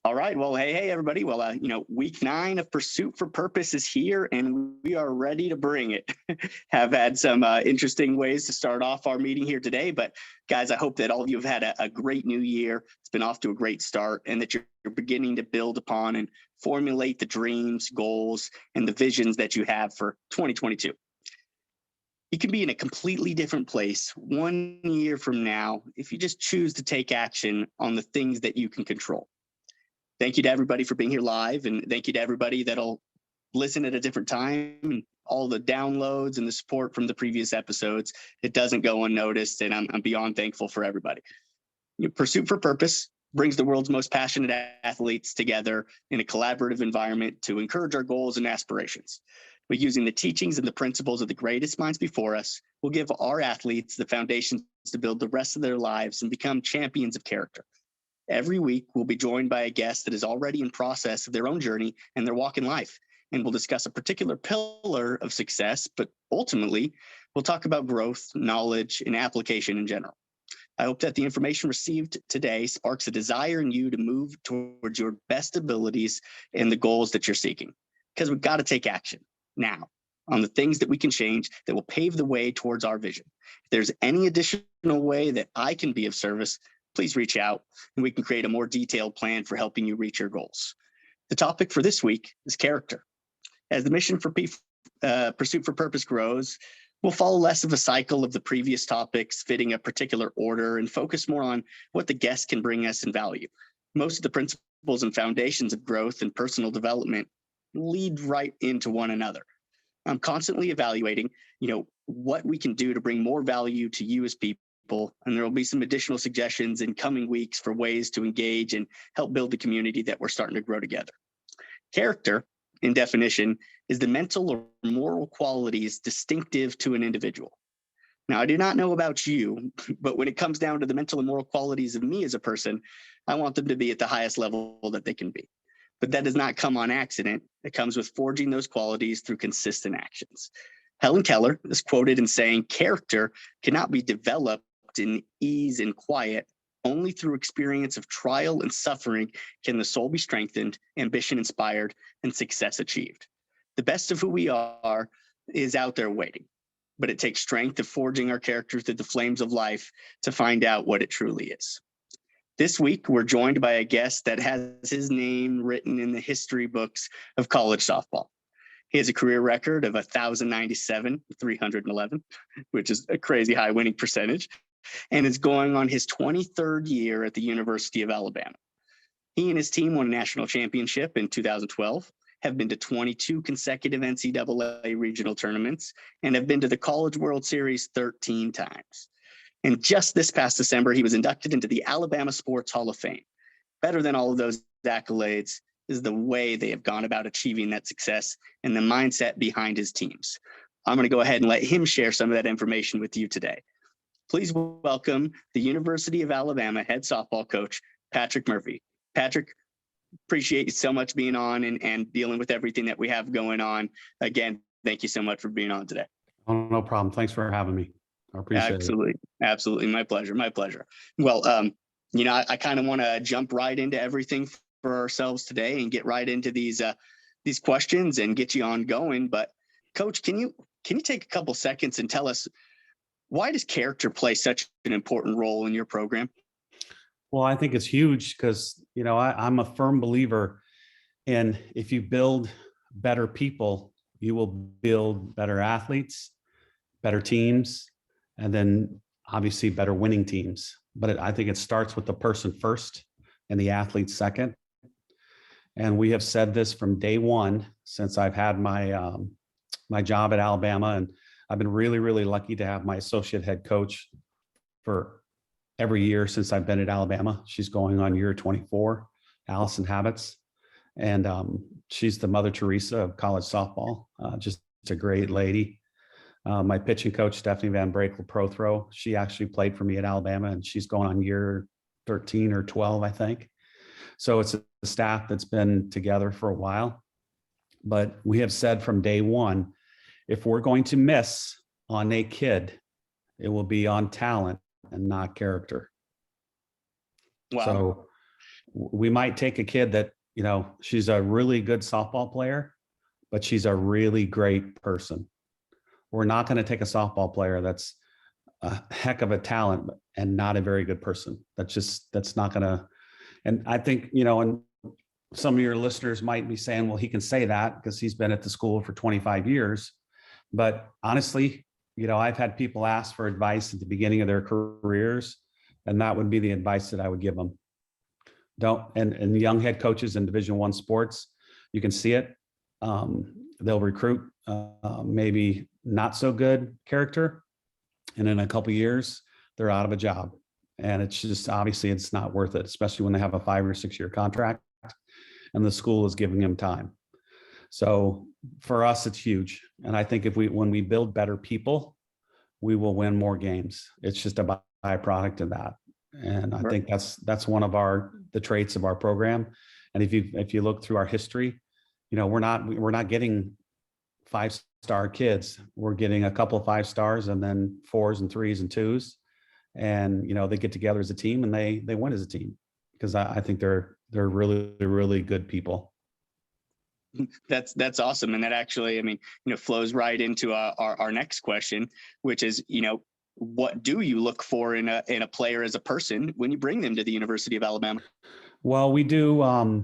All right. Well, hey, everybody. Well, week 9 of Pursuit for Purpose is here, and we are ready to bring it. Have had some interesting ways to start off our meeting here today, but guys, I hope that all of you have had a great new year. It's been off to a great start, and that you're beginning to build upon and formulate the dreams, goals, and the visions that you have for 2022. You can be in a completely different place 1 year from now if you just choose to take action on the things that you can control. Thank you to everybody for being here live, and thank you to everybody that'll listen at a different time, and all the downloads and the support from the previous episodes. It doesn't go unnoticed, and I'm beyond thankful for everybody. Pursuit for Purpose brings the world's most passionate athletes together in a collaborative environment to encourage our goals and aspirations. But using the teachings and the principles of the greatest minds before us, we'll give our athletes the foundations to build the rest of their lives and become champions of character. Every week, we'll be joined by a guest that is already in process of their own journey and their walk in life, and we'll discuss a particular pillar of success, but ultimately, we'll talk about growth, knowledge, and application in general. I hope that the information received today sparks a desire in you to move towards your best abilities and the goals that you're seeking, because we've got to take action now on the things that we can change that will pave the way towards our vision. If there's any additional way that I can be of service, please reach out and we can create a more detailed plan for helping you reach your goals. The topic for this week is character. As the mission for Pursuit for Purpose grows, we'll follow less of a cycle of the previous topics fitting a particular order and focus more on what the guest can bring us in value. Most of the principles and foundations of growth and personal development lead right into one another. I'm constantly evaluating, what we can do to bring more value to you as people. And there will be some additional suggestions in coming weeks for ways to engage and help build the community that we're starting to grow together. Character, in definition, is the mental or moral qualities distinctive to an individual. Now, I do not know about you, but when it comes down to the mental and moral qualities of me as a person, I want them to be at the highest level that they can be. But that does not come on accident. It comes with forging those qualities through consistent actions. Helen Keller is quoted in saying, "Character cannot be developed in ease and quiet. Only through experience of trial and suffering can the soul be strengthened, ambition inspired, and success achieved." The best of who we are is out there waiting, but it takes strength of forging our character through the flames of life to find out what it truly is. This week, we're joined by a guest that has his name written in the history books of college softball. He has a career record of 1,097, 311, which is a crazy high winning percentage, and is going on his 23rd year at the University of Alabama. He and his team won a national championship in 2012, have been to 22 consecutive NCAA regional tournaments, and have been to the College World Series 13 times. And just this past December, he was inducted into the Alabama Sports Hall of Fame. Better than all of those accolades is the way they have gone about achieving that success and the mindset behind his teams. I'm going to go ahead and let him share some of that information with you today. Please welcome the University of Alabama head softball coach, Patrick Murphy. Patrick, appreciate you so much being on and dealing with everything that we have going on. Again, thank you so much for being on today. Oh, no problem. Thanks for having me. I appreciate it. Absolutely. My pleasure. Well, I kind of want to jump right into everything for ourselves today and get right into these questions and get you on going. But Coach, can you take a couple seconds and tell us, why does character play such an important role in your program? Well, I think it's huge because, I'm a firm believer in, if you build better people, you will build better athletes, better teams, and then obviously better winning teams. But I think it starts with the person first and the athlete second. And we have said this from day one since I've had my my job at Alabama, and I've been really, really lucky to have my associate head coach for every year since I've been at Alabama. She's going on year 24, Allison Habits. And she's the Mother Teresa of college softball, just a great lady. My pitching coach, Stephanie Van Brakel Prothrow, she actually played for me at Alabama, and she's going on year 13 or 12, I think. So it's a staff that's been together for a while. But we have said from day one, if we're going to miss on a kid, it will be on talent and not character. Wow. So we might take a kid that, she's a really good softball player, but she's a really great person. We're not going to take a softball player that's a heck of a talent and not a very good person. That's not going to, and I think, and some of your listeners might be saying, well, he can say that because he's been at the school for 25 years. But honestly, I've had people ask for advice at the beginning of their careers, and that would be the advice that I would give them. And young head coaches in Division I sports, you can see it. They'll recruit maybe not so good character, and in a couple of years, they're out of a job. And it's just, obviously it's not worth it, especially when they have a 5 or 6 year contract and the school is giving them time. So for us, it's huge. And I think when we build better people, we will win more games. It's just a byproduct of that. And I think that's one of the traits of our program. And if you look through our history, we're not getting 5-star kids. We're getting a couple of 5 stars and then 4s and 3s and 2s. And, they get together as a team and they win as a team, because I think they're really, really good people. That's awesome. And that actually, flows right into our next question, which is, what do you look for in a player as a person when you bring them to the University of Alabama? Well, we do, our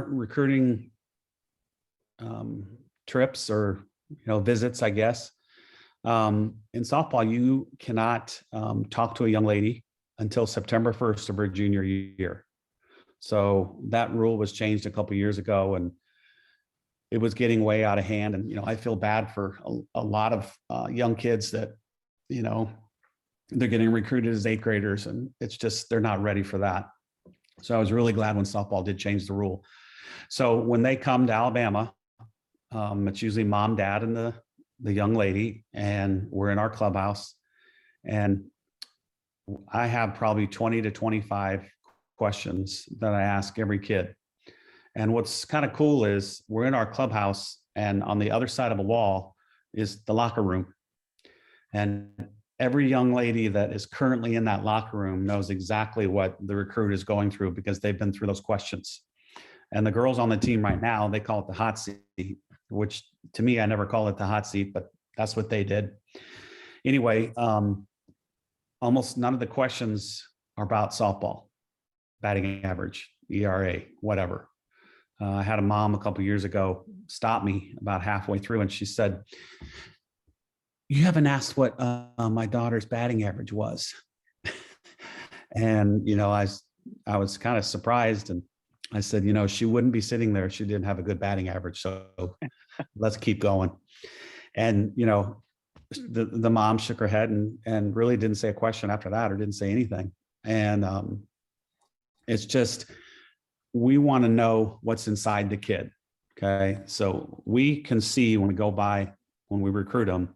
recruiting trips or, visits, I guess. In softball, you cannot talk to a young lady until September 1st of her junior year. So that rule was changed a couple of years ago, and it was getting way out of hand. And, I feel bad for a lot of young kids that, they're getting recruited as 8th graders, and it's just, they're not ready for that. So I was really glad when softball did change the rule. So when they come to Alabama, it's usually mom, dad, and the young lady, and we're in our clubhouse. And I have probably 20 to 25 questions that I ask every kid. And what's kind of cool is we're in our clubhouse, and on the other side of a wall is the locker room. And every young lady that is currently in that locker room knows exactly what the recruit is going through, because they've been through those questions. And the girls on the team right now, they call it the hot seat, which to me, I never call it the hot seat, but that's what they did. Anyway, almost none of the questions are about softball, batting average, ERA, whatever. I had a mom a couple of years ago stop me about halfway through, and she said, "You haven't asked what my daughter's batting average was." And, I was kind of surprised, and I said, she wouldn't be sitting there if she didn't have a good batting average. So let's keep going. And, the mom shook her head and really didn't say a question after that, or didn't say anything. And it's just, we want to know what's inside the kid. Okay. So we can see when we go by, when we recruit them,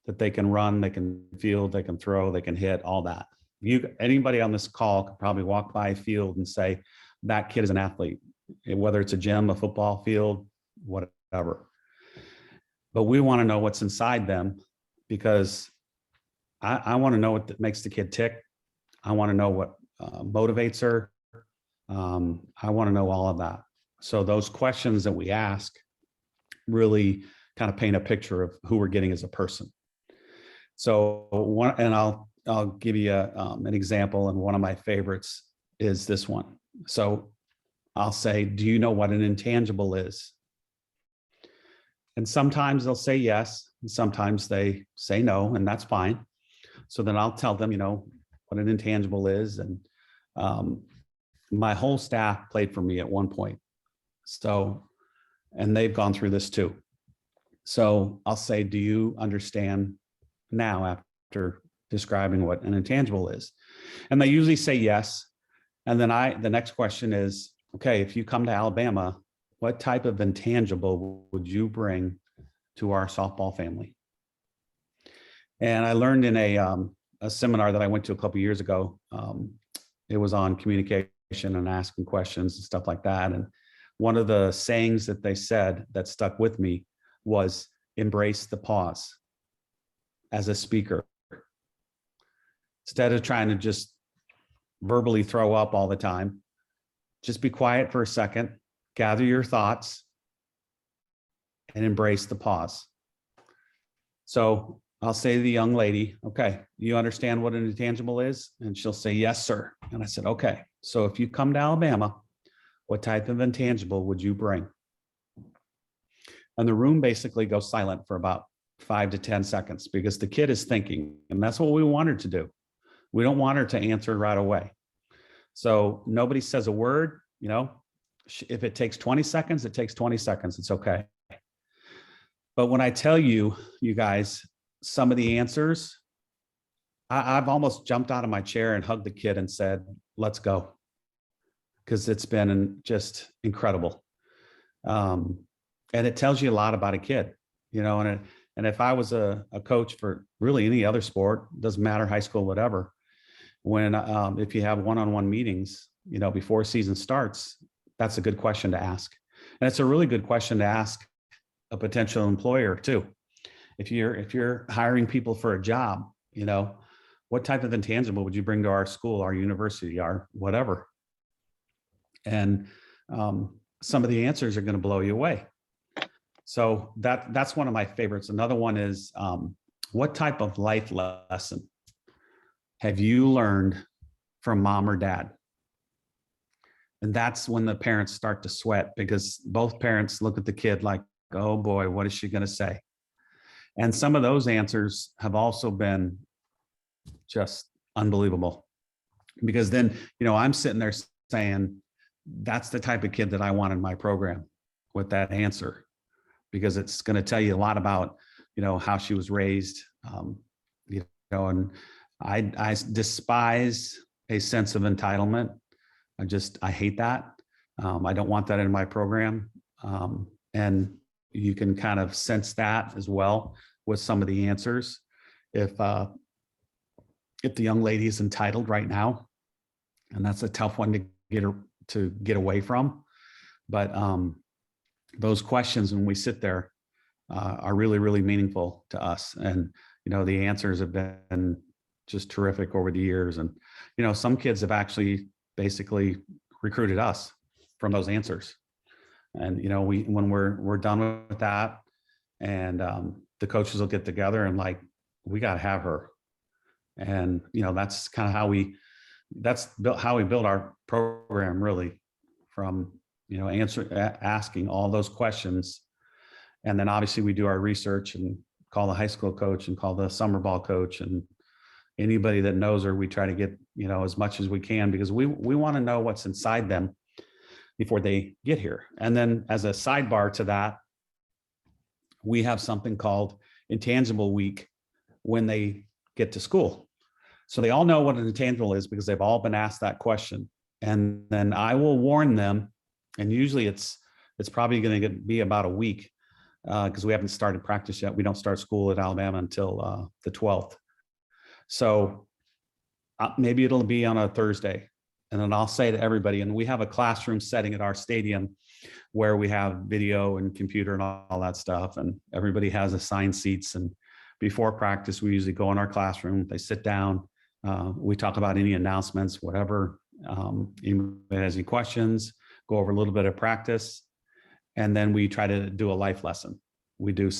that they can run, they can field, they can throw, they can hit, all that. Anybody on this call could probably walk by a field and say, that kid is an athlete, whether it's a gym, a football field, whatever. But we want to know what's inside them, because I want to know what makes the kid tick. I want to know what motivates her. I want to know all of that. So those questions that we ask really kind of paint a picture of who we're getting as a person. So I'll give you an example, and one of my favorites is this one. So I'll say, do you know what an intangible is? And sometimes they'll say yes, and sometimes they say no, and that's fine. So then I'll tell them, what an intangible is. And my whole staff played for me at one point. So, and they've gone through this too. So I'll say, do you understand now after describing what an intangible is? And they usually say yes. And then the next question is, okay, if you come to Alabama, what type of intangible would you bring to our softball family? And I learned in a seminar that I went to a couple of years ago. It was on communication and asking questions and stuff like that. And one of the sayings that they said that stuck with me was, embrace the pause as a speaker. Instead of trying to just verbally throw up all the time. Just be quiet for a second, gather your thoughts, and embrace the pause. So I'll say to the young lady, okay, you understand what an intangible is? And she'll say, yes, sir. And I said, okay, so if you come to Alabama, what type of intangible would you bring? And the room basically goes silent for about 5 to 10 seconds because the kid is thinking, and that's what we want her to do. We don't want her to answer right away. So nobody says a word, you know, if it takes 20 seconds, it takes 20 seconds. It's okay. But when I tell you, you guys, some of the answers, I've almost jumped out of my chair and hugged the kid and said, let's go. Because it's been just incredible. And it tells you a lot about a kid, you know, and if I was a coach for really any other sport, doesn't matter, high school, whatever, when if you have one-on-one meetings, you know, before season starts, that's a good question to ask. And it's a really good question to ask a potential employer too. If you're hiring people for a job, you know, what type of intangible would you bring to our school, our university, our whatever? And some of the answers are going to blow you away. So that's one of my favorites. Another one is what type of life lesson have you learned from mom or dad? And that's when the parents start to sweat because both parents look at the kid like, oh boy, what is she going to say? And some of those answers have also been just unbelievable because then, you know, I'm sitting there saying, that's the type of kid that I want in my program with that answer, because it's going to tell you a lot about, you know, how she was raised, you know, and I despise a sense of entitlement. I hate that. I don't want that in my program. And you can kind of sense that as well with some of the answers. If the young lady is entitled right now, and that's a tough one to get away from, but those questions when we sit there are really, really meaningful to us. And, you know, the answers have been just terrific over the years. And, you know, some kids have actually basically recruited us from those answers. And, you know, when we're done with that and the coaches will get together and like, we got to have her. And, you know, that's kind of how we build our program, really, from, you know, asking all those questions. And then obviously we do our research and call the high school coach and call the summer ball coach and anybody that knows her. We try to get, you know, as much as we can because we want to know what's inside them before they get here. And then as a sidebar to that, we have something called Intangible Week when they get to school. So they all know what an intangible is because they've all been asked that question. And then I will warn them, and usually it's probably going to be about a week because we haven't started practice yet. We don't start school at Alabama until the 12th. So maybe it'll be on a Thursday. And then I'll say to everybody, and we have a classroom setting at our stadium where we have video and computer and all that stuff. And everybody has assigned seats. And before practice, we usually go in our classroom, they sit down. We talk about any announcements, whatever, anybody has any questions, go over a little bit of practice. And then we try to do a life lesson. We do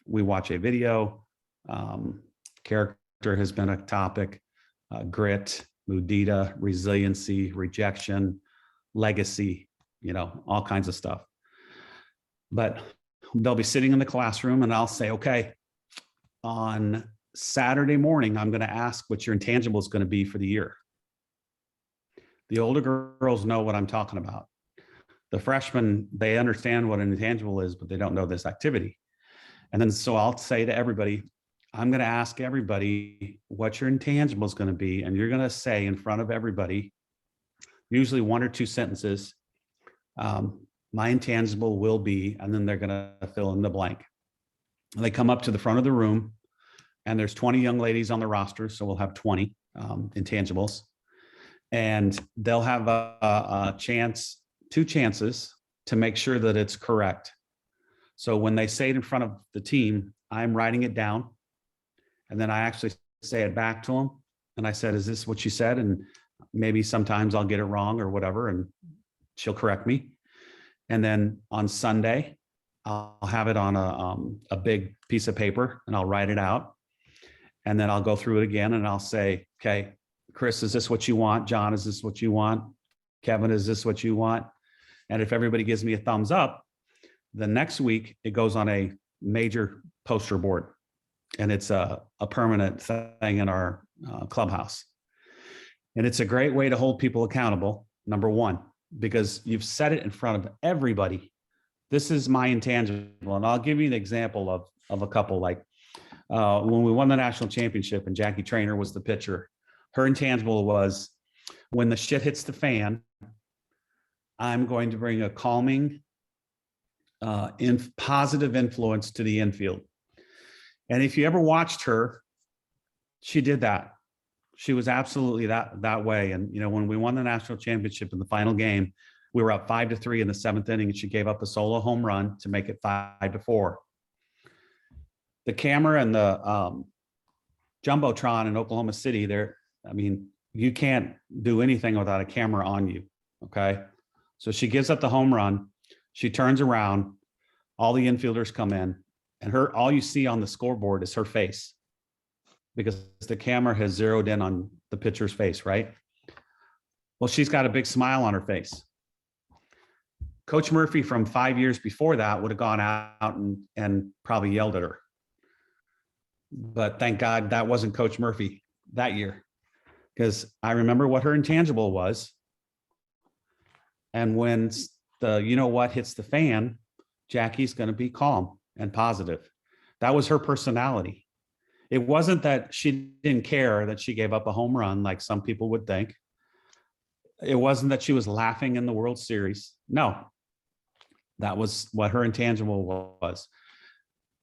we watch a video, character has been a topic, grit, Mudita, resiliency, rejection, legacy, you know, all kinds of stuff. But they'll be sitting in the classroom and I'll say, okay, on Saturday morning, I'm going to ask what your intangible is going to be for the year. The older girls know what I'm talking about. The freshmen, they understand what an intangible is, but they don't know this activity. And then so I'll say to everybody, I'm going to ask everybody what your intangible is going to be. And you're going to say in front of everybody, usually 1 or 2 sentences, my intangible will be, and then they're going to fill in the blank. And they come up to the front of the room and there's 20 young ladies on the roster. So we'll have 20 intangibles and they'll have a chance, 2 chances to make sure that it's correct. So when they say it in front of the team, I'm writing it down. And then I actually say it back to them. And I said, is this what you said? And Maybe sometimes I'll get it wrong or whatever, and she'll correct me. And then on Sunday, I'll have it on a big piece of paper and I'll write it out. And then I'll go through it again and I'll say, okay, Chris, is this what you want? John, is this what you want? Kevin, is this what you want? And if everybody gives me a thumbs up, the next week it goes on a major poster board, and it's a permanent thing in our clubhouse. And it's a great way to hold people accountable, number one, because you've said it in front of everybody. This is my intangible. And I'll give you an example of a couple. Like when we won the national championship and Jackie Trainer was the pitcher, her intangible was, when the shit hits the fan, I'm going to bring a calming, positive influence to the infield. And if you ever watched her, she did that. She was absolutely that way. And, when we won the national championship in the final game, we were up 5-3 in the 7th inning, and she gave up a solo home run to make it 5-4. The camera and the Jumbotron in Oklahoma City, you can't do anything without a camera on you. Okay. So she gives up the home run. She turns around, all the infielders come in, and all you see on the scoreboard is her face, because the camera has zeroed in on the pitcher's face, right? Well, she's got a big smile on her face. Coach Murphy from 5 years before that would have gone out and probably yelled at her. But thank God that wasn't Coach Murphy that year, because I remember what her intangible was. And when the hits the fan, Jackie's going to be calm and positive. That was her personality. It wasn't that she didn't care that she gave up a home run like some people would think. It wasn't that she was laughing in the World Series. No, that was what her intangible was.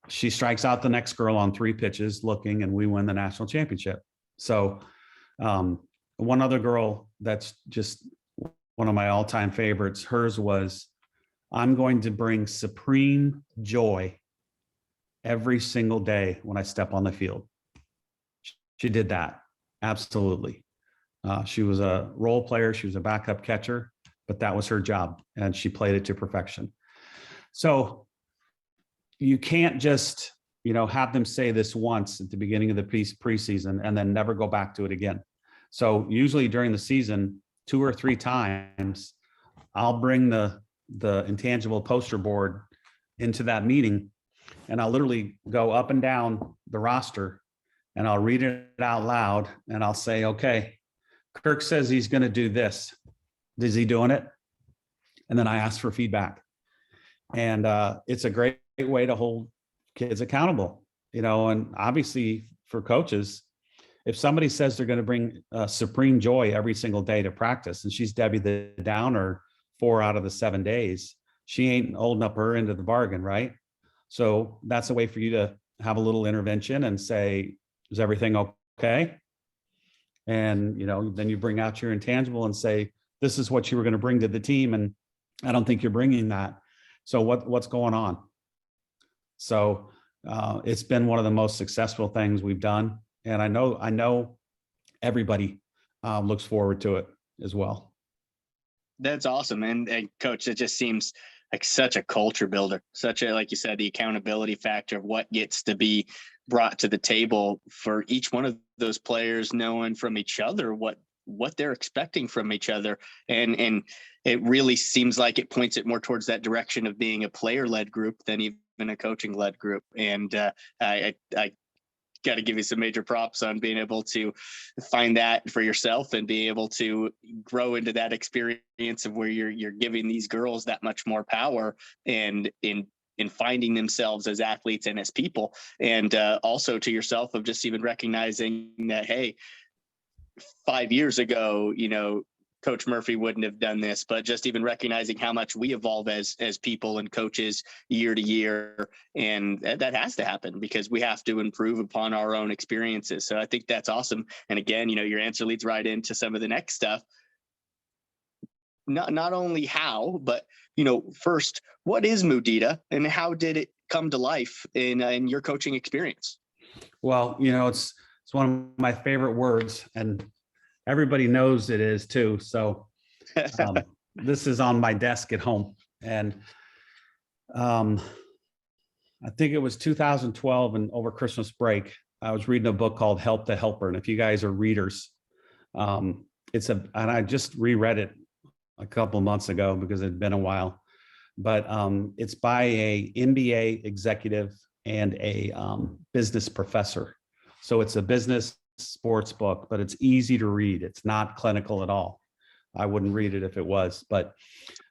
She strikes out the next girl on 3 pitches looking, and we win the national championship. So one other girl that's just one of my all-time favorites, hers was, I'm going to bring supreme joy every single day when I step on the field. She did that. Absolutely. She was a role player. She was a backup catcher, but that was her job, and she played it to perfection. So you can't just, have them say this once at the beginning of the preseason and then never go back to it again. So usually during the season, 2 or 3 times, I'll bring the intangible poster board into that meeting, and I'll literally go up and down the roster, and I'll read it out loud, and I'll say, okay, Kirk says he's going to do this. Is he doing it? And then I ask for feedback. And it's a great way to hold kids accountable, and obviously for coaches, if somebody says they're going to bring supreme joy every single day to practice, and she's Debbie the Downer 4 out of the 7 days, she ain't holding up her end of the bargain, right? So that's a way for you to have a little intervention and say, is everything okay? And, then you bring out your intangible and say, this is what you were going to bring to the team, and I don't think you're bringing that. So what's going on? So it's been one of the most successful things we've done. And I know everybody looks forward to it as well. That's awesome. And Coach, it just seems like such a culture builder, like you said, the accountability factor of what gets to be brought to the table for each one of those players, knowing from each other what they're expecting from each other. And it really seems like it points it more towards that direction of being a player-led group than even a coaching-led group. And I got to give you some major props on being able to find that for yourself and be able to grow into that experience of where you're giving these girls that much more power and in finding themselves as athletes and as people. And also to yourself of just even recognizing that, hey, 5 years ago, Coach Murphy wouldn't have done this, but just even recognizing how much we evolve as people and coaches year to year. And that has to happen because we have to improve upon our own experiences. So I think that's awesome. And again, your answer leads right into some of the next stuff. Not only how, but, first, what is Mudita and how did it come to life in your coaching experience? Well, it's one of my favorite words, and everybody knows it is too. So this is on my desk at home. And I think it was 2012, and over Christmas break, I was reading a book called Help the Helper. And if you guys are readers, and I just reread it a couple of months ago because it had been a while, but it's by a MBA executive and a business professor. So it's a business sports book, but it's easy to read. It's not clinical at all. I wouldn't read it if it was, but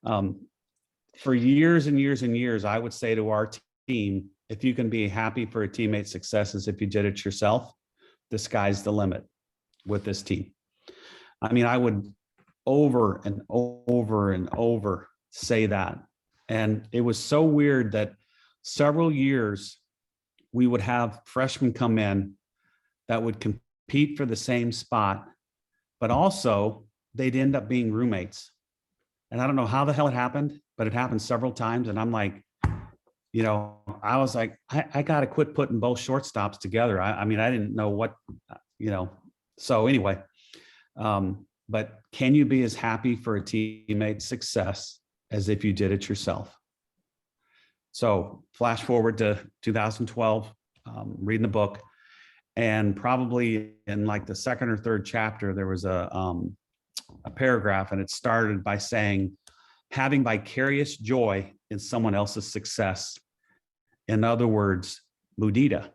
for years and years and years, I would say to our team, if you can be happy for a teammate's success as if you did it yourself, the sky's the limit with this team. I mean, I would over and over and over say that. And it was so weird that several years we would have freshmen come in that would compete for the same spot, but also they'd end up being roommates. And I don't know how the hell it happened, but it happened several times. And I'm like, you know, I was like, I got to quit putting both shortstops together. I mean, I didn't know what, you know, so anyway, but can you be as happy for a teammate's success as if you did it yourself? So flash forward to 2012, reading the book, and probably in like the second or third chapter, there was a paragraph, and it started by saying, having vicarious joy in someone else's success. In other words, Mudita.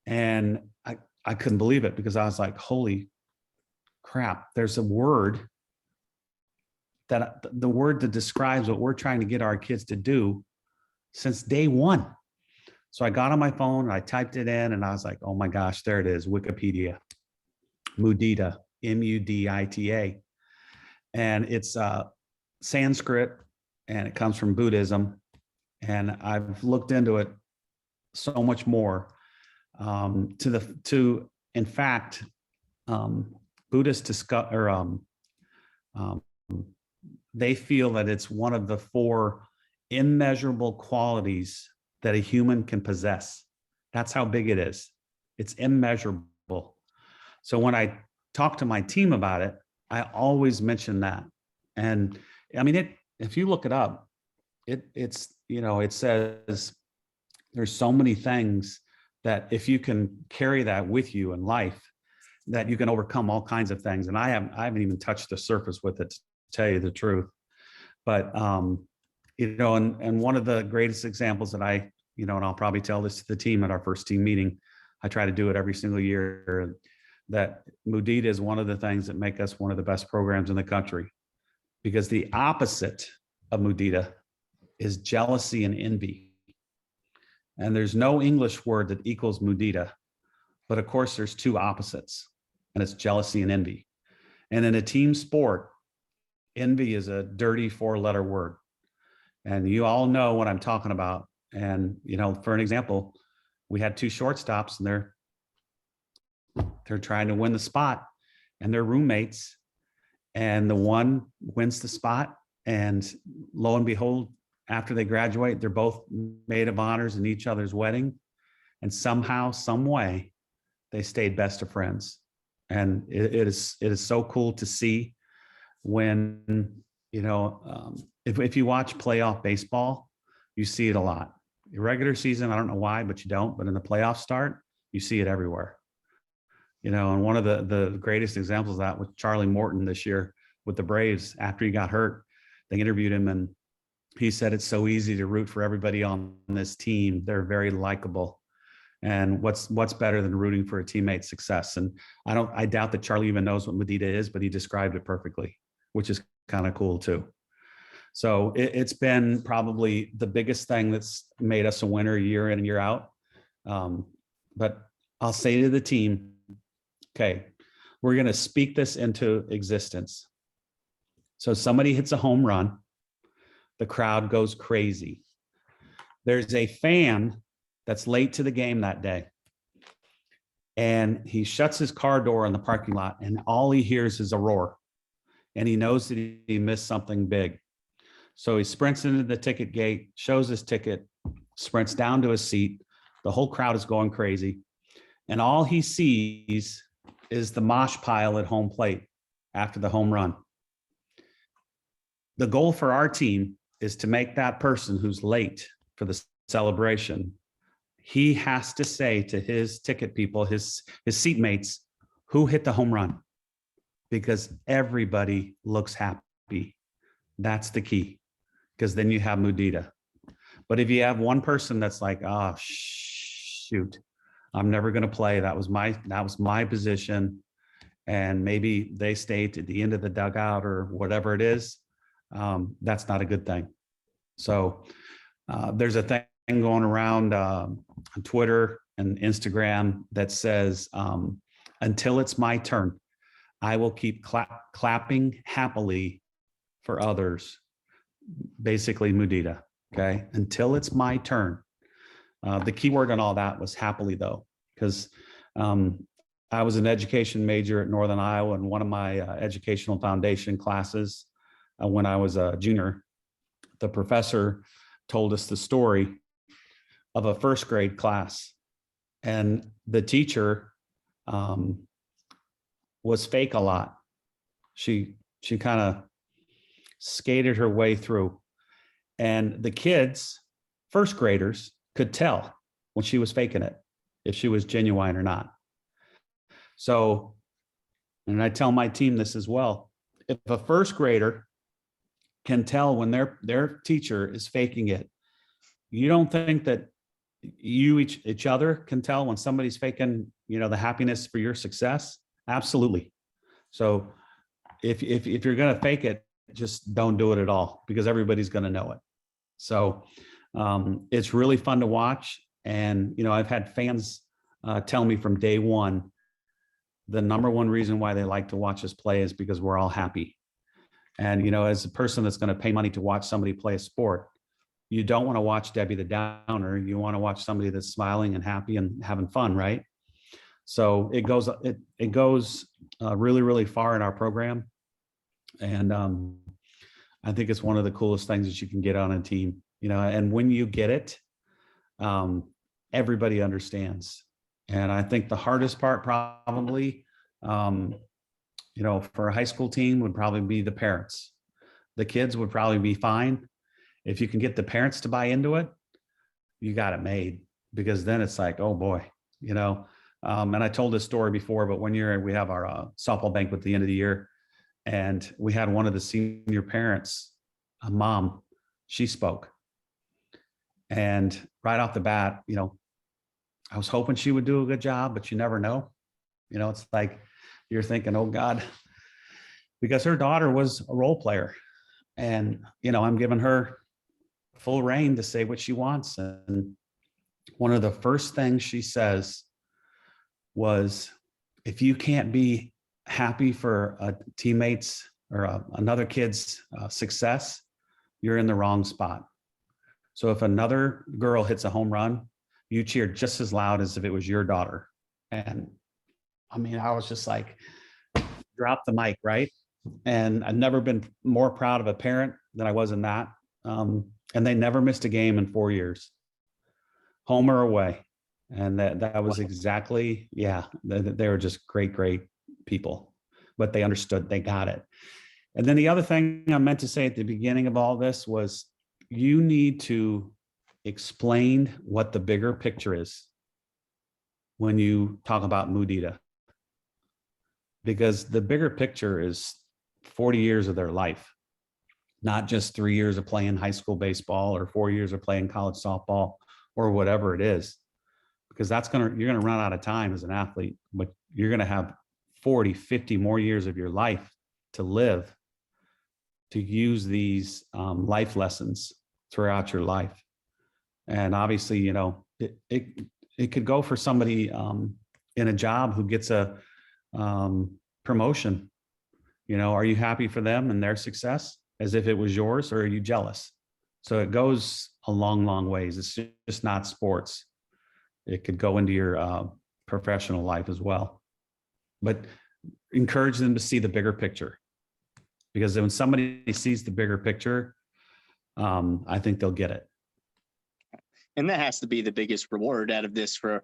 And I couldn't believe it, because I was like, holy crap, there's a word that the word that describes what we're trying to get our kids to do since day one. So I got on my phone and I typed it in, and I was like, oh my gosh, there it is, Wikipedia, Mudita, Mudita. And it's Sanskrit, and it comes from Buddhism. And I've looked into it so much more. In fact, Buddhists they feel that it's one of the 4 immeasurable qualities that a human can possess. That's how big it is. It's immeasurable. So when I talk to my team about it, I always mention that. And I mean, if you look it up, it's, you know, it says there's so many things that if you can carry that with you in life, that you can overcome all kinds of things. And I haven't even touched the surface with it, to tell you the truth. But you know, and one of the greatest examples that I, you know, and I'll probably tell this to the team at our first team meeting, I try to do it every single year, that Mudita is one of the things that make us one of the best programs in the country, because the opposite of Mudita is jealousy and envy. And there's no English word that equals Mudita, but of course there's 2 opposites, and it's jealousy and envy. And in a team sport, envy is a dirty 4-letter word. And you all know what I'm talking about. And, you know, for an example, we had 2 shortstops, and they're trying to win the spot, and they're roommates, and the one wins the spot, and lo and behold, after they graduate, they're both maid of honors in each other's wedding, and somehow, some way, they stayed best of friends. And it is so cool to see when, you know, if you watch playoff baseball, you see it a lot. The regular season, I don't know why, but you don't. But in the playoffs start, you see it everywhere. You know, and one of the greatest examples of that was Charlie Morton this year with the Braves. After he got hurt, they interviewed him, and he said, it's so easy to root for everybody on this team. They're very likable. And what's better than rooting for a teammate's success? And I doubt that Charlie even knows what Mudita is, but he described it perfectly, which is kind of cool too. So it's been probably the biggest thing that's made us a winner year in and year out. But I'll say to the team, okay, we're going to speak this into existence. So somebody hits a home run, the crowd goes crazy. There's a fan that's late to the game that day, and he shuts his car door in the parking lot, and all he hears is a roar, and he knows that he missed something big. So he sprints into the ticket gate, shows his ticket, sprints down to his seat. The whole crowd is going crazy, and all he sees is the mosh pile at home plate after the home run. The goal for our team is to make that person who's late for the celebration, he has to say to his ticket people, his seatmates, who hit the home run, because everybody looks happy. That's the key, because then you have Mudita. But if you have one person that's like, oh, shoot, I'm never going to play. That was my position. And maybe they stayed at the end of the dugout or whatever it is. That's not a good thing. So there's a thing going around on Twitter and Instagram that says, until it's my turn, I will keep clapping happily for others. Basically, Mudita. Okay. Until it's my turn. The key word on all that was happily, though, because I was an education major at Northern Iowa, and one of my educational foundation classes when I was a junior, the professor told us the story of a first grade class, and the teacher was fake a lot. She kind of skated her way through, and the kids, first graders, could tell when she was faking it, if she was genuine or not. So, and I tell my team this as well, if a first grader can tell when their teacher is faking it, you don't think that you each other can tell when somebody's faking, the happiness for your success? Absolutely. So if you're going to fake it, just don't do it at all, because everybody's going to know it. So it's really fun to watch. And, I've had fans tell me from day one, the number one reason why they like to watch us play is because we're all happy. And, as a person that's going to pay money to watch somebody play a sport, you don't want to watch Debbie the Downer. You want to watch somebody that's smiling and happy and having fun, right? So it goes really, really far in our program. And I think it's one of the coolest things that you can get on a team, and when you get it, everybody understands. And I think the hardest part probably, for a high school team would probably be the parents. The kids would probably be fine. If you can get the parents to buy into it, you got it made, because then it's like, oh boy, and I told this story before, but one year we have our softball banquet at the end of the year, and we had one of the senior parents, a mom, she spoke. And right off the bat, I was hoping she would do a good job, but you never know. It's like you're thinking, oh God, because her daughter was a role player, and, I'm giving her full reign to say what she wants. And one of the first things she says was, if you can't be happy for a teammate's or another kid's success, you're in the wrong spot. So if another girl hits a home run, you cheer just as loud as if it was your daughter. And I was just like, drop the mic, right? And I've never been more proud of a parent than I was in that. And they never missed a game in 4 years, home or away. And that was exactly, they were just great people, but they understood, they got it. And then the other thing I meant to say at the beginning of all this was, you need to explain what the bigger picture is when you talk about Mudita, because the bigger picture is 40 years of their life, not just 3 years of playing high school baseball or 4 years of playing college softball or whatever it is, because you're going to run out of time as an athlete, but you're going to have 40, 50 more years of your life to live, to use these life lessons throughout your life. And obviously, it could go for somebody in a job who gets a promotion. Are you happy for them and their success as if it was yours, or are you jealous? So it goes a long ways. It's just not sports. It could go into your professional life as well. But encourage them to see the bigger picture, because when somebody sees the bigger picture, I think they'll get it. And that has to be the biggest reward out of this for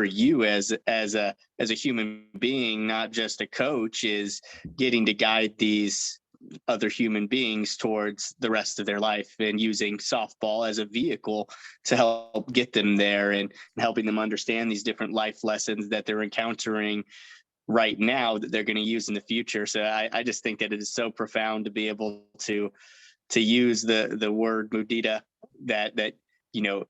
you as a human being, not just a coach, is getting to guide these other human beings towards the rest of their life, and using softball as a vehicle to help get them there, and helping them understand these different life lessons that they're encountering right now that they're going to use in the future. So I just think that it is so profound to be able to use the word Mudita that you know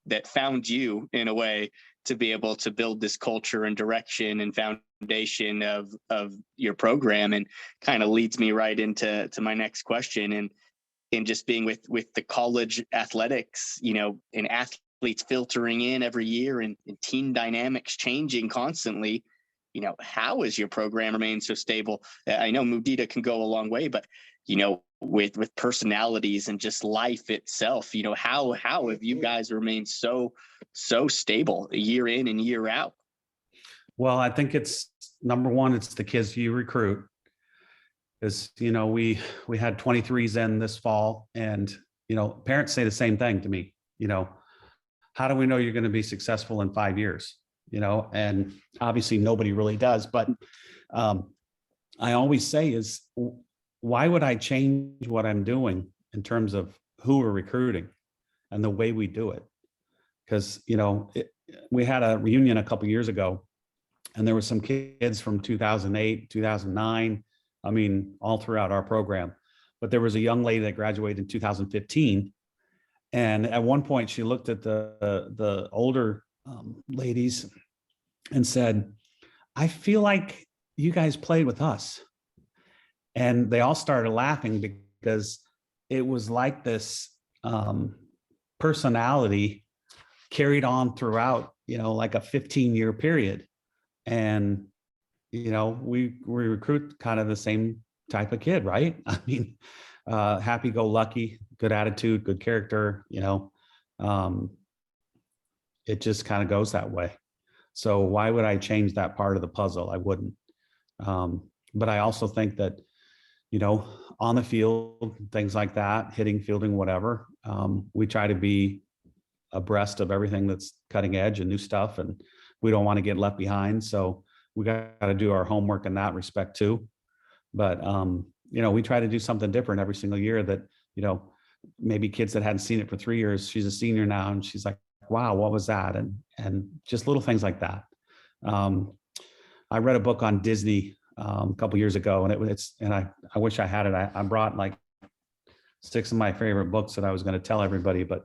that found you in a way to be able to build this culture and direction and foundation of your program, and kind of leads me right into my next question. And just being with the college athletics, and athletes filtering in every year, and team dynamics changing constantly, how has your program remained so stable? I know Mudita can go a long way, but with personalities and just life itself, how have you guys remained so stable year in and year out? Well, I think it's number one, it's the kids you recruit. Is, we had 23s in this fall, and, parents say the same thing to me, how do we know you're going to be successful in 5 years? And obviously nobody really does, but I always say is, why would I change what I'm doing in terms of who we're recruiting and the way we do it? Because, we had a reunion a couple of years ago, and there were some kids from 2008, 2009, I mean, all throughout our program. But there was a young lady that graduated in 2015. And at one point she looked at the older ladies and said, I feel like you guys played with us. And they all started laughing, because it was like this personality carried on throughout, like a 15-year period. And, we recruit kind of the same type of kid, right? I mean, happy-go-lucky, good attitude, good character, it just kind of goes that way. So why would I change that part of the puzzle? I wouldn't. But I also think that, on the field, things like that, hitting, fielding, whatever, we try to be abreast of everything that's cutting edge and new stuff, and we don't want to get left behind. So we got to do our homework in that respect too. But, we try to do something different every single year that, maybe kids that hadn't seen it for 3 years, she's a senior now, and she's like, wow, what was that? And just little things like that. I read a book on Disney a couple years ago, and I wish I had it. I brought like 6 of my favorite books that I was going to tell everybody, but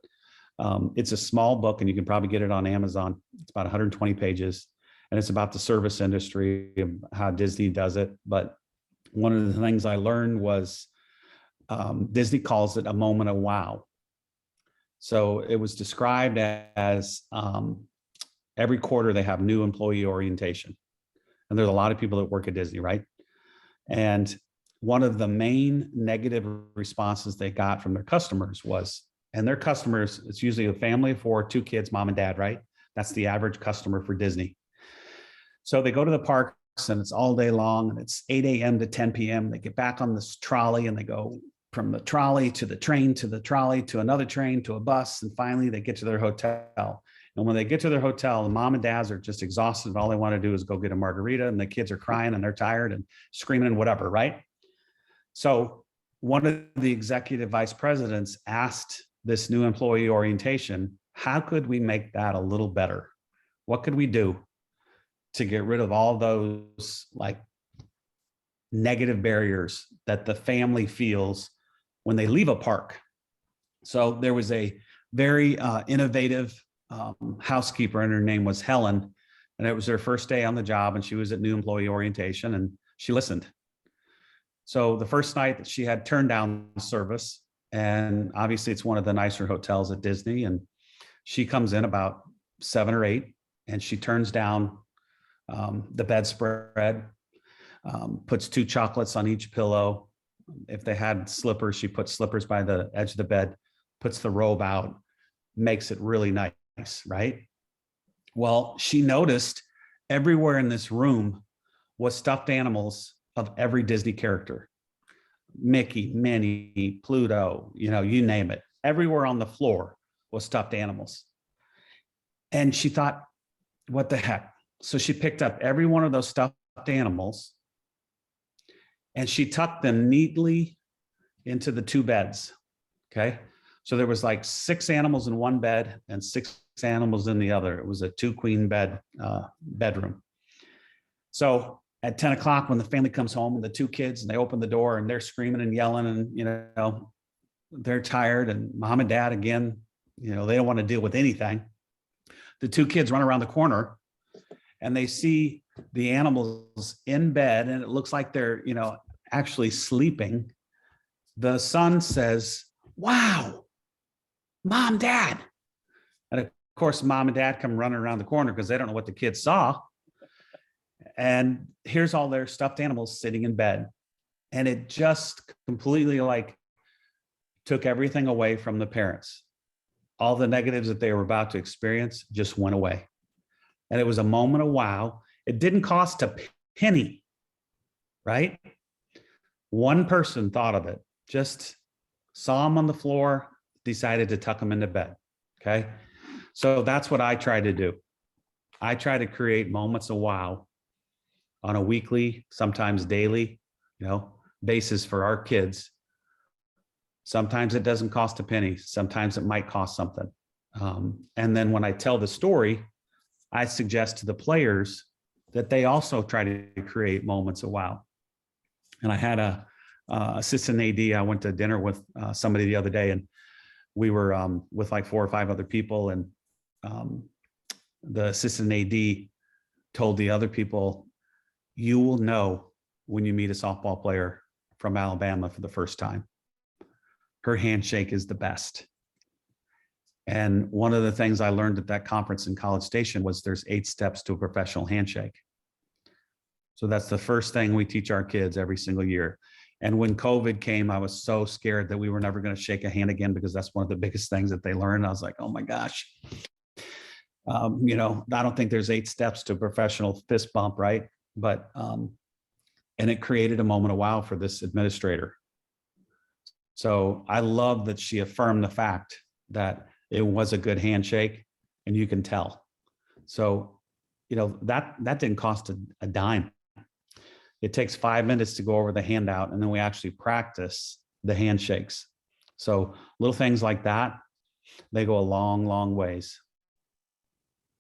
it's a small book, and you can probably get it on Amazon. It's about 120 pages, and it's about the service industry and how Disney does it. But one of the things I learned was Disney calls it a moment of wow. So it was described as every quarter they have new employee orientation. And there's a lot of people that work at Disney, right? And one of the main negative responses they got from their customers was, and their customers, it's usually a family of 4, 2 kids, mom and dad, right? That's the average customer for Disney. So they go to the parks, and it's all day long, and it's 8 a.m. to 10 p.m. They get back on this trolley, and they go from the trolley to the train, to the trolley, to another train, to a bus. And finally they get to their hotel. And when they get to their hotel, the mom and dads are just exhausted. All they want to do is go get a margarita, and the kids are crying and they're tired and screaming and whatever, right? So one of the executive vice presidents asked this new employee orientation, how could we make that a little better? What could we do to get rid of all those like negative barriers that the family feels when they leave a park? So there was a very innovative housekeeper, and her name was Helen, and it was her first day on the job, and she was at new employee orientation, and she listened. So the first night that she had turned down service, and obviously it's one of the nicer hotels at Disney, and she comes in about 7 or 8, and she turns down the bedspread, puts 2 chocolates on each pillow. If they had slippers, she puts slippers by the edge of the bed, puts the robe out, makes it really nice, right? Well, she noticed everywhere in this room was stuffed animals of every Disney character. Mickey, Minnie, Pluto, you name it. Everywhere on the floor was stuffed animals. And she thought, what the heck? So she picked up every one of those stuffed animals and she tucked them neatly into the 2 beds. Okay. So there was like 6 animals in one bed and 6 animals in the other. It was a 2 queen bed bedroom. So at 10 o'clock, when the family comes home and the 2 kids, and they open the door and they're screaming and yelling and, they're tired, and mom and dad, again, they don't want to deal with anything. The 2 kids run around the corner and they see the animals in bed and it looks like they're, actually sleeping. The son says, wow, mom, dad. And of course, mom and dad come running around the corner because they don't know what the kids saw. And here's all their stuffed animals sitting in bed. And it just completely took everything away from the parents. All the negatives that they were about to experience just went away. And it was a moment of wow. It didn't cost a penny, right? One person thought of it, just saw them on the floor, decided to tuck them into bed. Okay. So that's what I try to do. I try to create moments of wow on a weekly, sometimes daily, basis for our kids. Sometimes it doesn't cost a penny. Sometimes it might cost something. And then when I tell the story, I suggest to the players that they also try to create moments of wow. And I had a assistant AD. I went to dinner with somebody the other day, and we were with like 4 or 5 other people. And the assistant AD told the other people, you will know when you meet a softball player from Alabama for the first time. Her handshake is the best. And one of the things I learned at that conference in College Station was there's 8 steps to a professional handshake. So that's the first thing we teach our kids every single year. And when COVID came, I was so scared that we were never going to shake a hand again, because that's one of the biggest things that they learn. I was like, oh my gosh. I don't think there's 8 steps to a professional fist bump, right? But, and it created a moment of wow for this administrator. So I love that she affirmed the fact that it was a good handshake, and you can tell. So, that didn't cost a dime. It takes 5 minutes to go over the handout, and then we actually practice the handshakes. So little things like that, they go a long, long ways.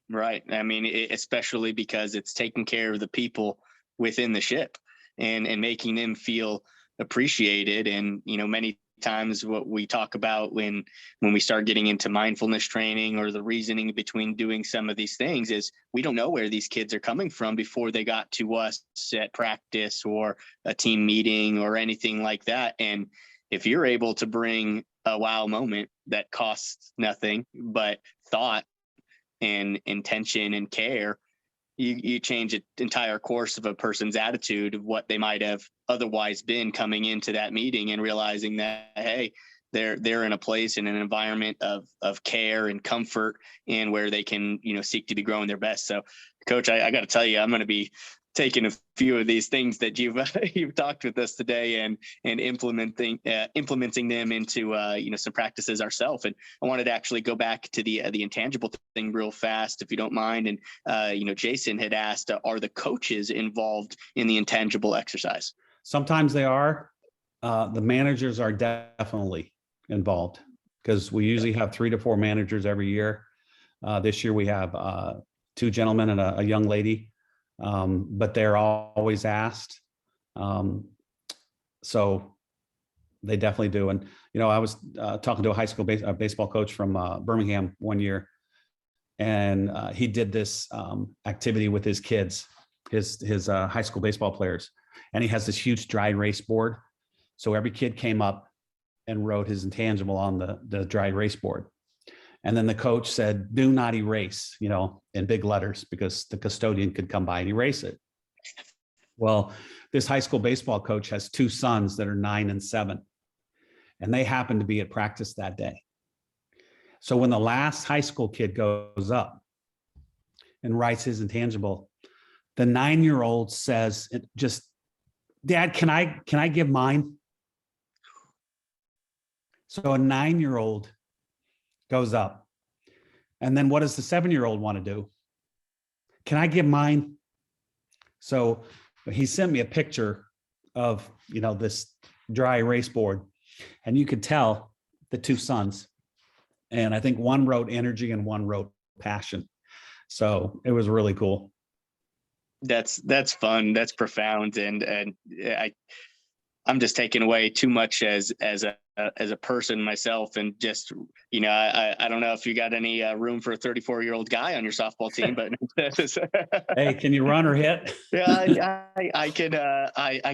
Right. I mean, especially because it's taking care of the people within the ship and making them feel appreciated. And, many times what we talk about when we start getting into mindfulness training or the reasoning between doing some of these things is we don't know where these kids are coming from before they got to us at practice or a team meeting or anything like that. And if you're able to bring a wow moment that costs nothing but thought and intention and care, you change the entire course of a person's attitude of what they might have otherwise been coming into that meeting, and realizing that, hey, they're in a place in an environment of care and comfort, and where they can, seek to be growing their best. So Coach, I got to tell you, I'm going to be taking a few of these things that you've talked with us today and implementing them into some practices ourselves. And I wanted to actually go back to the intangible thing real fast, if you don't mind. And Jason had asked, are the coaches involved in the intangible exercise? Sometimes they are. The managers are definitely involved, because we usually have 3 to 4 managers every year. This year we have 2 gentlemen and a young lady. But they're always asked. So they definitely do. And, I was talking to a high school baseball coach from Birmingham one year, and he did this activity with his kids, his high school baseball players. And he has this huge dry erase board. So every kid came up and wrote his intangible on the dry erase board. And then the coach said, do not erase, in big letters, because the custodian could come by and erase it. Well, this high school baseball coach has 2 sons that are 9 and 7, and they happen to be at practice that day. So when the last high school kid goes up and writes his intangible, the 9-year-old says, Dad, can I give mine? So a 9-year-old goes up And then what does the 7-year-old want to do? Can I give mine? So he sent me a picture of, this dry erase board, and you could tell the two sons. And I think one wrote energy and one wrote passion. So it was really cool. That's fun. That's profound. And I'm just taking away too much as a person myself, and just, I don't know if you got any room for a 34-year-old guy on your softball team, but hey, can you run or hit? Yeah, I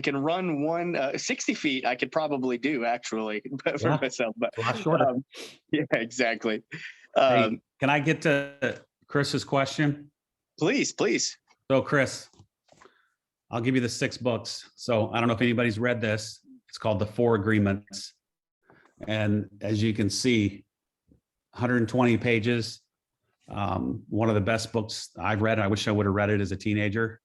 can run 60 feet. I could probably do, actually, for myself, but a lot shorter. Yeah, exactly. Hey, can I get to Chris's question? Please. So Chris, I'll give you the 6 books. So I don't know if anybody's read this. It's called The 4 Agreements. And as you can see, 120 pages. One of the best books I've read. I wish I would have read it as a teenager.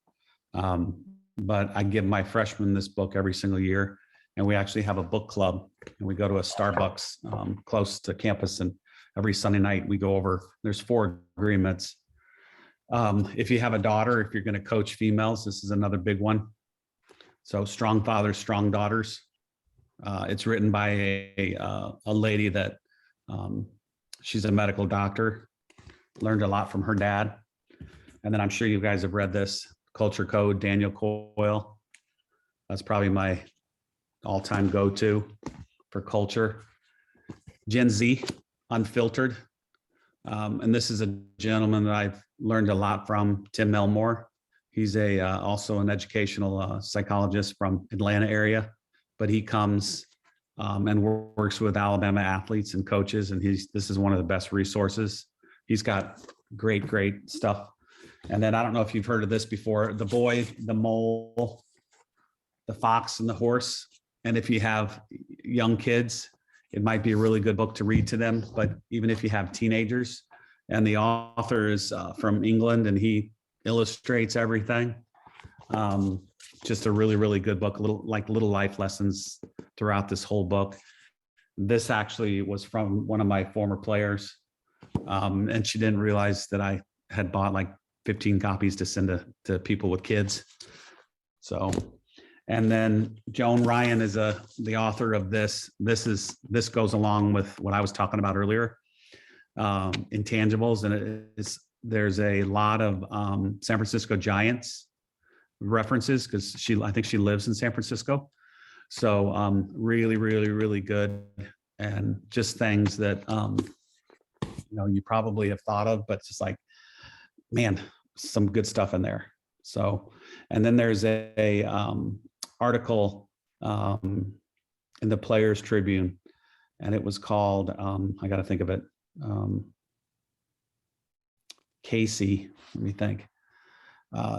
But I give my freshmen this book every single year. And we actually have a book club, and we go to a Starbucks close to campus. And every Sunday night we go over, there's 4 agreements. If you have a daughter, if you're going to coach females, this is another big one. So Strong Fathers, Strong Daughters. It's written by a lady that she's a medical doctor, learned a lot from her dad. And then I'm sure you guys have read this, Culture Code, Daniel Coyle. That's probably my all-time go-to for culture. Gen Z, Unfiltered. And this is a gentleman that I've learned a lot from, Tim Elmore. He's also an educational psychologist from Atlanta area, but he comes and works with Alabama athletes and coaches, and this is one of the best resources. He's got great stuff. And then I don't know if you've heard of this before, The Boy, the Mole, the Fox, and the Horse. And if you have young kids, it might be a really good book to read to them. But even if you have teenagers, and the author is from England, and he illustrates everything. Just a really good book, little life lessons throughout this whole book. This actually was from one of my former players. And she didn't realize that I had bought like 15 copies to send to people with kids. So, and then Joan Ryan is the author of this. This goes along with what I was talking about earlier, intangibles, and there's a lot of San Francisco Giants references, because I think she lives in San Francisco. So really good, and just things that you probably have thought of, but it's just like, man, some good stuff in there. So, and then there's a article in the Players Tribune, and it was called, I got to think of it, Casey, let me think.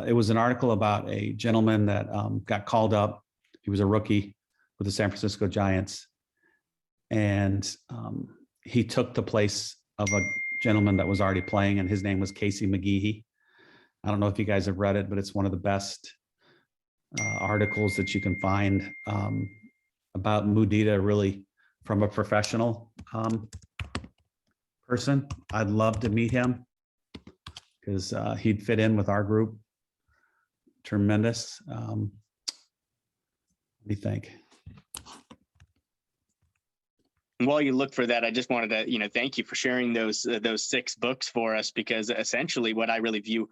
It was an article about a gentleman that got called up. He was a rookie with the San Francisco Giants, and he took the place of a gentleman that was already playing, and his name was Casey McGehee. I don't know if you guys have read it, but it's one of the best articles that you can find about Mudita, really from a professional person. I'd love to meet him, because he'd fit in with our group. Tremendous. What do you think? While you look for that, I just wanted to, thank you for sharing those 6 books for us, because essentially what I really view,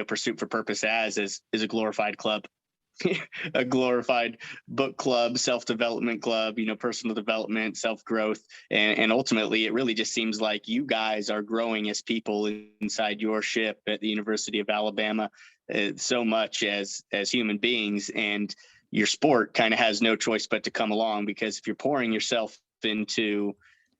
Pursuit for Purpose as is a glorified club, a glorified book club, self-development club, personal development, self-growth. And ultimately, it really just seems like you guys are growing as people inside your ship at the University of Alabama, so much as human beings. And your sport kind of has no choice but to come along, because if you're pouring yourself into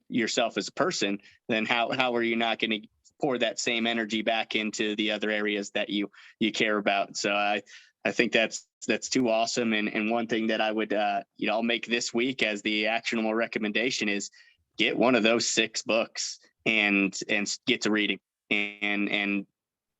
yourself as a person, then how are you not going to pour that same energy back into the other areas that you care about? So I think that's too awesome. And one thing that I would, I'll make this week as the actionable recommendation is get one of those 6 books and get to reading and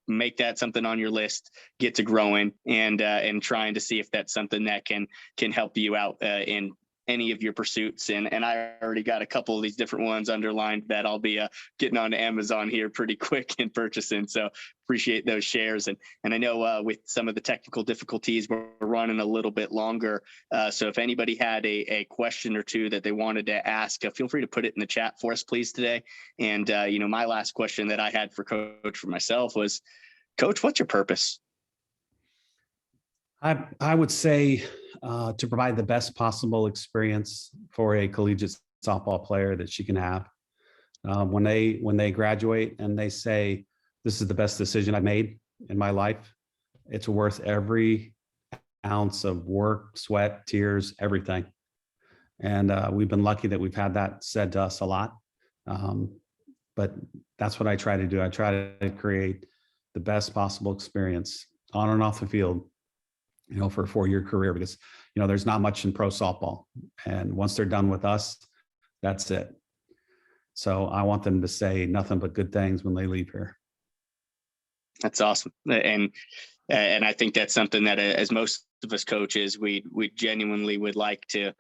make that something on your list, get to growing and trying to see if that's something that can help you out in any of your pursuits. And I already got a couple of these different ones underlined that I'll be getting onto Amazon here pretty quick and purchasing. So appreciate those shares. And I know with some of the technical difficulties, we're running a little bit longer. So if anybody had a question or two that they wanted to ask, feel free to put it in the chat for us, please, today. And, my last question that I had for Coach for myself was, Coach, what's your purpose? I would say to provide the best possible experience for a collegiate softball player that she can have. When they graduate and they say, this is the best decision I've made in my life, it's worth every ounce of work, sweat, tears, everything. And we've been lucky that we've had that said to us a lot. But that's what I try to do. I try to create the best possible experience on and off the field, for a 4-year career, because, there's not much in pro softball. And once they're done with us, that's it. So I want them to say nothing but good things when they leave here. That's awesome. And I think that's something that as most of us coaches, we genuinely would like to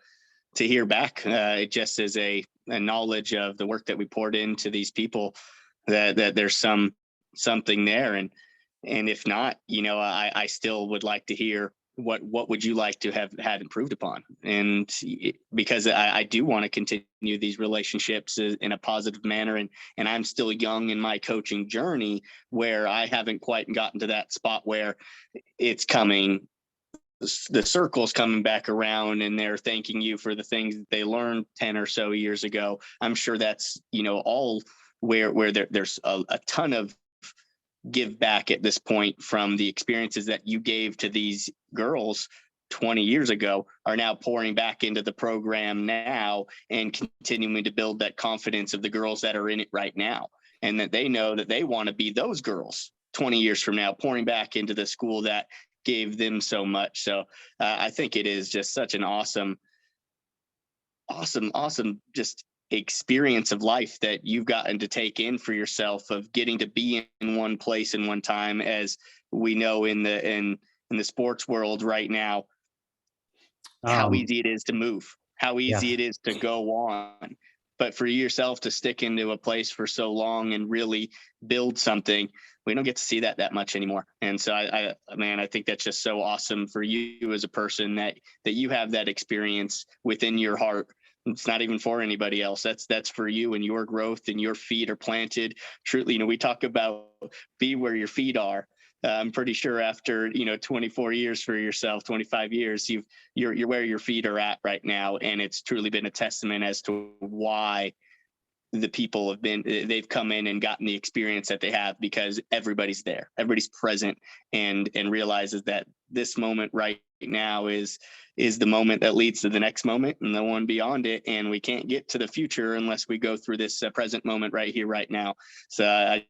hear back, just as a knowledge of the work that we poured into these people, that there's something there. And if not, I still would like to hear what would you like to have had improved upon? And because I do want to continue these relationships in a positive manner. And I'm still young in my coaching journey, where I haven't quite gotten to that spot where it's coming, the circle's coming back around and they're thanking you for the things that they learned 10 or so years ago. I'm sure that's, all where there's a ton of give back at this point from the experiences that you gave to these girls 20 years ago are now pouring back into the program now and continuing to build that confidence of the girls that are in it right now, and that they know that they want to be those girls 20 years from now, pouring back into the school that gave them so much. So I think it is just such an awesome just experience of life that you've gotten to take in for yourself, of getting to be in one place in one time. As we know in the sports world right now, how easy it is to move, how easy it is to go on. But for yourself to stick into a place for so long and really build something, we don't get to see that much anymore. And so I think that's just so awesome for you as a person, that you have that experience within your heart. It's not even for anybody else. That's for you and your growth, and your feet are planted. Truly, we talk about be where your feet are. I'm pretty sure after 24 years for yourself, 25 years, you're where your feet are at right now, and it's truly been a testament as to why the people they've come in and gotten the experience that they have, because everybody's there, everybody's present, and realizes that this moment right now is the moment that leads to the next moment and the one beyond it. And we can't get to the future unless we go through this present moment right here, right now. So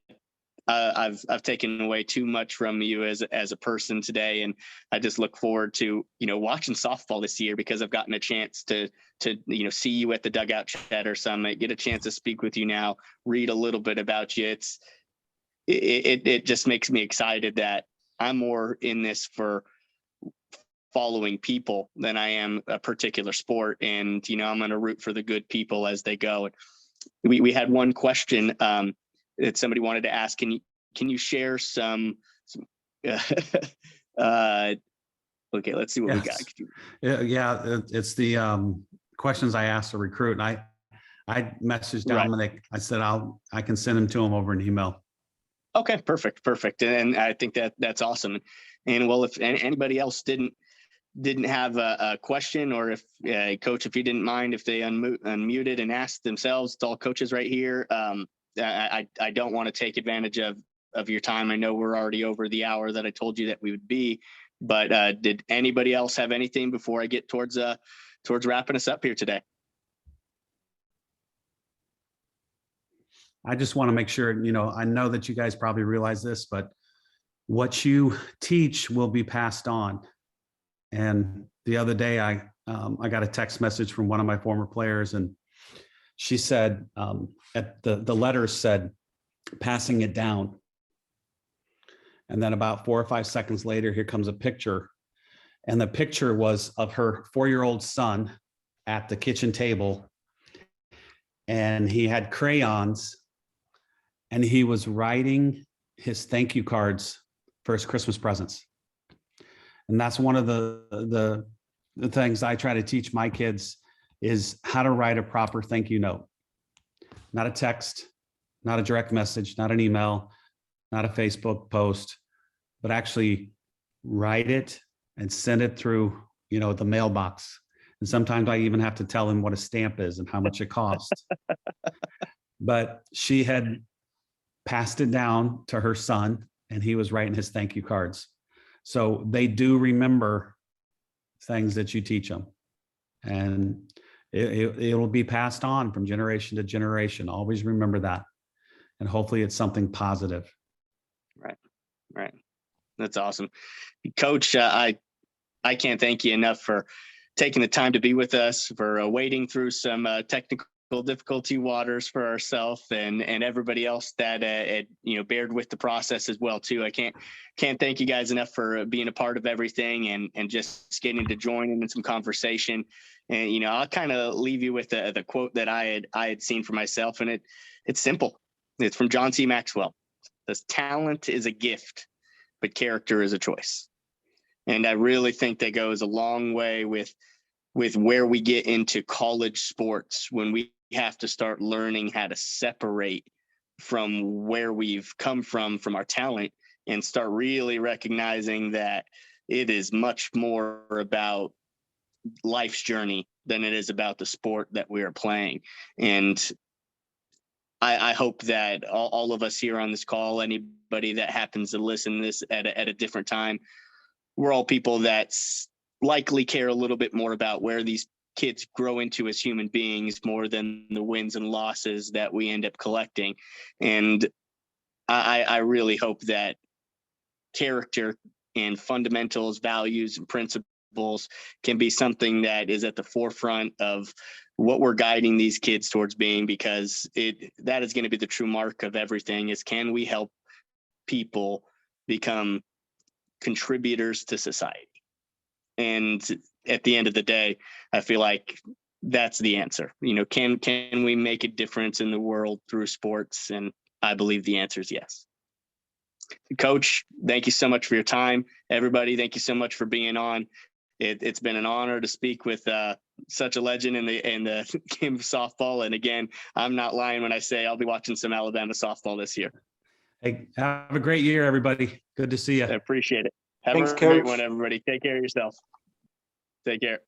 I've taken away too much from you as a person today, and I just look forward to watching softball this year, because I've gotten a chance to see you at the Dugout Chatter Summit, get a chance to speak with you now, read a little bit about you. It just makes me excited that I'm more in this for following people than I am a particular sport. And I'm going to root for the good people as they go. We had one question that somebody wanted to ask. Can you share some okay, let's see what we got. Yeah, it's the questions I asked a recruit, and I messaged Dominic. Right. I said I can send them to him over an email. Okay, perfect. And I think that's awesome. And well, if anybody else didn't have a question, or if Coach, if you didn't mind if they unmuted and asked themselves, it's all coaches right here. I don't want to take advantage of your time. I know we're already over the hour that I told you that we would be, but did anybody else have anything before I get towards wrapping us up here today? I just want to make sure, I know that you guys probably realize this, but what you teach will be passed on. And the other day I got a text message from one of my former players, and she said, at the letter said, passing it down. And then about 4 or 5 seconds later, here comes a picture. And the picture was of her 4-year-old son at the kitchen table, and he had crayons, and he was writing his thank you cards for his Christmas presents. And that's one of the things I try to teach my kids is how to write a proper thank you note. Not a text, not a direct message, not an email, not a Facebook post, but actually write it and send it through, the mailbox. And sometimes I even have to tell him what a stamp is and how much it costs. But she had passed it down to her son, and he was writing his thank you cards. So they do remember things that you teach them, and it will be passed on from generation to generation. Always remember that. And hopefully it's something positive. Right. That's awesome. Coach, I can't thank you enough for taking the time to be with us, for wading through some technical difficulty waters for ourselves and everybody else that bared with the process as well too. I can't thank you guys enough for being a part of everything and just getting to join in some conversation. And I'll kind of leave you with the quote that I had seen for myself, and it's simple. It's from John C. Maxwell. It says, "Talent is a gift, but character is a choice." And I really think that goes a long way with where we get into college sports, when we have to start learning how to separate from where we've come from our talent, and start really recognizing that it is much more about life's journey than it is about the sport that we are playing. And I hope that all of us here on this call, anybody that happens to listen to this at a different time, we're all people that likely care a little bit more about where these kids grow into as human beings more than the wins and losses that we end up collecting. And I really hope that character and fundamentals, values, and principles can be something that is at the forefront of what we're guiding these kids towards being, because that is going to be the true mark of everything, is can we help people become contributors to society? And at the end of the day, I feel like that's the answer. Can we make a difference in the world through sports? And I believe the answer is yes. Coach, thank you so much for your time. Everybody, thank you so much for being on. It's been an honor to speak with such a legend in the game of softball. And again, I'm not lying when I say I'll be watching some Alabama softball this year. Hey, have a great year, everybody. Good to see you. I appreciate it. Have Thanks, a great Coach. one, everybody. Take care of yourself. Take care.